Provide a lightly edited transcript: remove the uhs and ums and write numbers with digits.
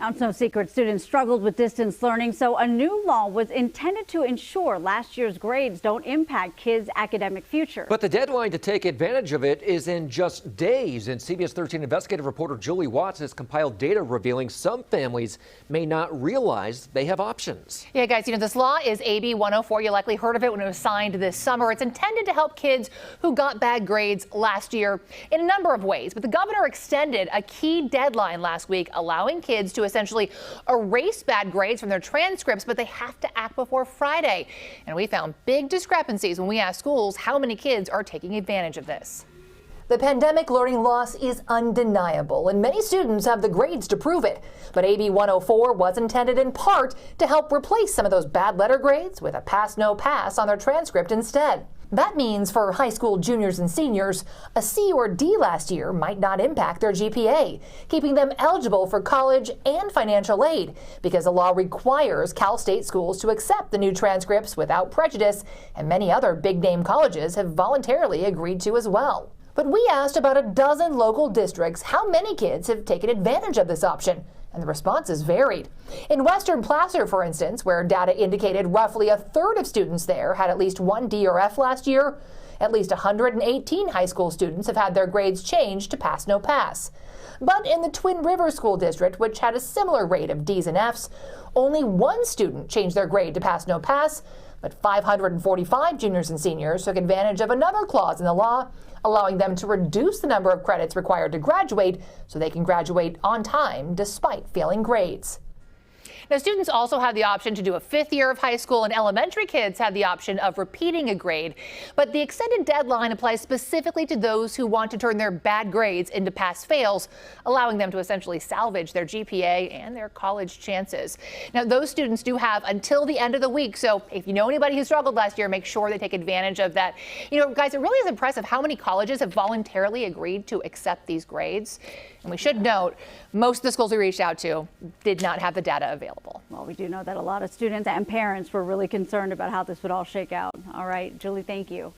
Now, it's no secret students struggled with distance learning, so a new law was intended to ensure last year's grades don't impact kids' academic future. But the deadline to take advantage of it is in just days. And CBS 13 investigative reporter Julie Watts has compiled data revealing some families may not realize they have options. Yeah, guys, this law is AB 104. You likely heard of it when it was signed this summer. It's intended to help kids who got bad grades last year in a number of ways. But the governor extended a key deadline last week, allowing kids to essentially erase bad grades from their transcripts, but they have to act before Friday. And we found big discrepancies when we asked schools how many kids are taking advantage of this. The pandemic learning loss is undeniable, and many students have the grades to prove it. But AB 104 was intended in part to help replace some of those bad letter grades with a pass-no pass on their transcript instead. That means for high school juniors and seniors, a C or D last year might not impact their GPA, keeping them eligible for college and financial aid, because the law requires Cal State schools to accept the new transcripts without prejudice, and many other big-name colleges have voluntarily agreed to as well. But we asked about a dozen local districts how many kids have taken advantage of this option, and the responses varied. In Western Placer, for instance, where data indicated roughly a third of students there had at least one D or F last year, at least 118 high school students have had their grades changed to pass no pass. But in the Twin Rivers School District, which had a similar rate of Ds and Fs, only one student changed their grade to pass no pass, but 545 juniors and seniors took advantage of another clause in the law, allowing them to reduce the number of credits required to graduate so they can graduate on time despite failing grades. Now, students also have the option to do a fifth year of high school, and elementary kids have the option of repeating a grade. But the extended deadline applies specifically to those who want to turn their bad grades into pass-fails, allowing them to essentially salvage their GPA and their college chances. Now, those students do have until the end of the week, so if you know anybody who struggled last year, make sure they take advantage of that. Guys, it really is impressive how many colleges have voluntarily agreed to accept these grades. And we should note, most of the schools we reached out to did not have the data available. Well, we do know that a lot of students and parents were really concerned about how this would all shake out. All right, Julie, thank you.